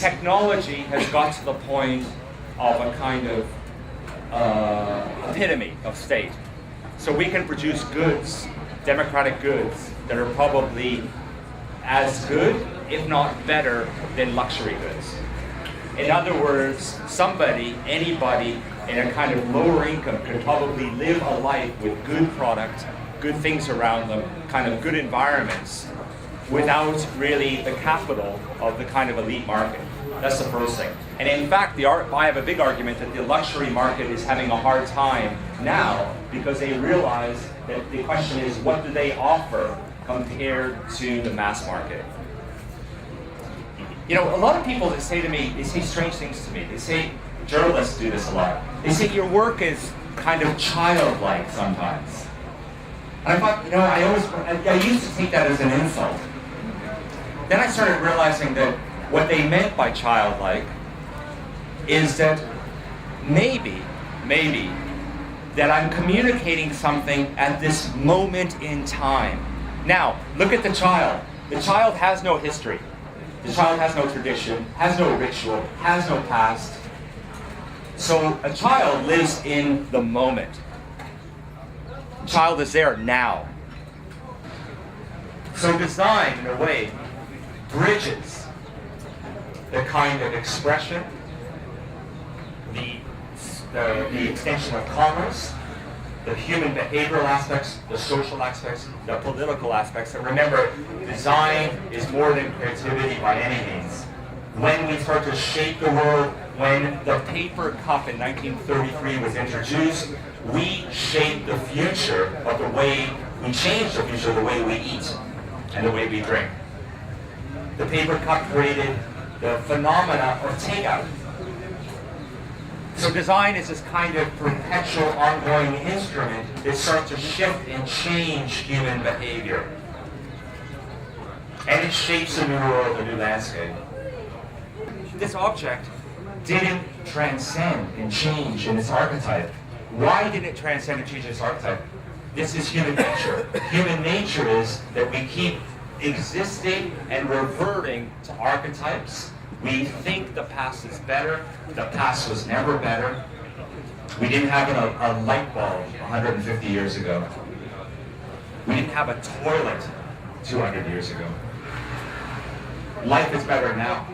technology has got to the point of a kind of epitome of state. So we can produce goods, democratic goods, that are probably as good, if not better, than luxury goods. In other words, anybody in a kind of lower income could probably live a life with good product, good things around them, kind of good environments, without really the capital of the kind of elite market. That's the first thing. And in fact, I have a big argument that the luxury market is having a hard time now because they realize that the question is, what do they offer compared to the mass market? You know, a lot of people that say to me, they say strange things to me. They say, journalists do this a lot. They say your work is kind of childlike sometimes. And I thought, you know, I used to take that as an insult. Then I started realizing that what they meant by childlike is that maybe, that I'm communicating something at this moment in time. Now, look at the child. The child has no history. The child has no tradition, has no ritual, has no past. So a child lives in the moment. The child is there now. So design, in a way, bridges the kind of expression, the extension of commerce, the human behavioral aspects, the social aspects, the political aspects. And remember, design is more than creativity by any means. When we start to shape the world, when the paper cup in 1933 was introduced, we shaped the future of the way, we changed the future of the way we eat and the way we drink. The paper cup created the phenomena of takeout. So design is this kind of perpetual, ongoing instrument that starts to shift and change human behavior. And it shapes a new world, a new landscape. This object didn't transcend and change in its archetype. Why didn't it transcend and change its archetype? This is human nature. Human nature is that we keep existing and reverting to archetypes. We think the past is better. The past was never better. We didn't have a light bulb 150 years ago. We didn't have a toilet 200 years ago. Life is better now.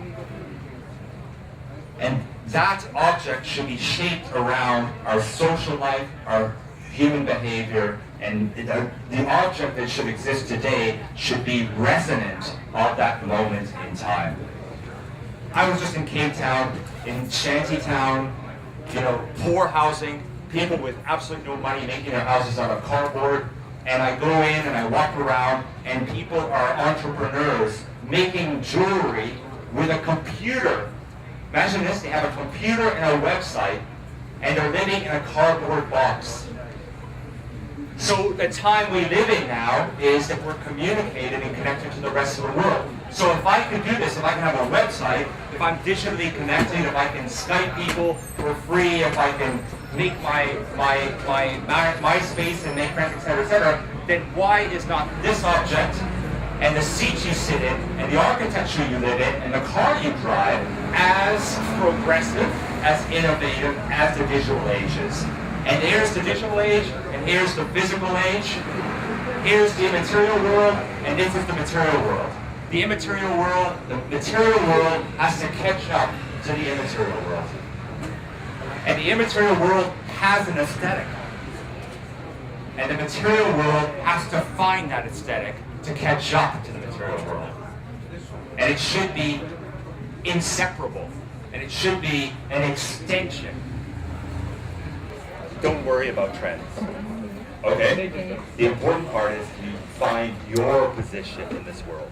And that object should be shaped around our social life, our human behavior, and the object that should exist today should be resonant of that moment in time. I was just in Cape Town, in Shantytown, you know, poor housing, people with absolutely no money making their houses out of cardboard, and I go in and I walk around, and people are entrepreneurs making jewelry with a computer. Imagine this, they have a computer and a website, and they're living in a cardboard box. So the time we live in now is that we're communicated and connected to the rest of the world. So if I can do this, if I can have a website, if I'm digitally connected, if I can Skype people for free, if I can make my MySpace and make friends, etc., then why is not this object and the seat you sit in and the architecture you live in and the car you drive as progressive, as innovative as the digital age is? And here's the digital age, and here's the physical age. Here's the immaterial world, and this is the material world. The material world has to catch up to the immaterial world. And the immaterial world has an aesthetic. And the material world has to find that aesthetic to catch up to the material world. And it should be inseparable. And it should be an extension. Don't worry about trends. Okay? The important part is you find your position in this world.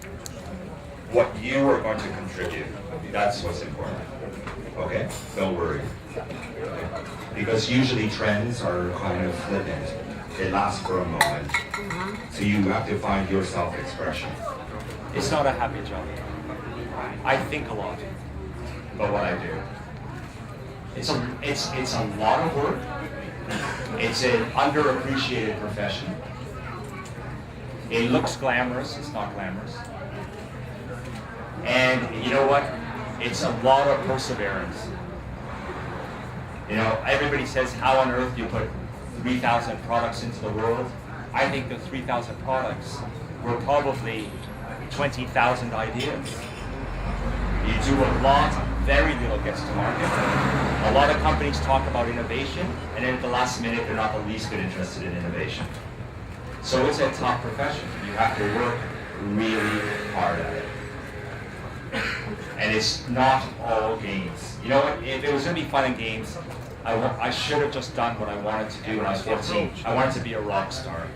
What you are going to contribute. That's what's important. Okay? Don't worry. Okay? Because usually trends are kind of flippant. They last for a moment. So you have to find your self-expression. It's not a happy job. I think a lot about what I do. It's a lot of work. It's an underappreciated profession. It looks glamorous, it's not glamorous. And you know what? It's a lot of perseverance. You know, everybody says, how on earth do you put 3,000 products into the world? I think the 3,000 products were probably 20,000 ideas. You do a lot, very little gets to market. A lot of companies talk about innovation, and then at the last minute, they're not the least bit interested in innovation. So it's a tough profession. You have to work really hard at it. And it's not all games. You know what? If it was going to be fun and games, I should have just done what I wanted to do when I was 14. I wanted to be a rock star.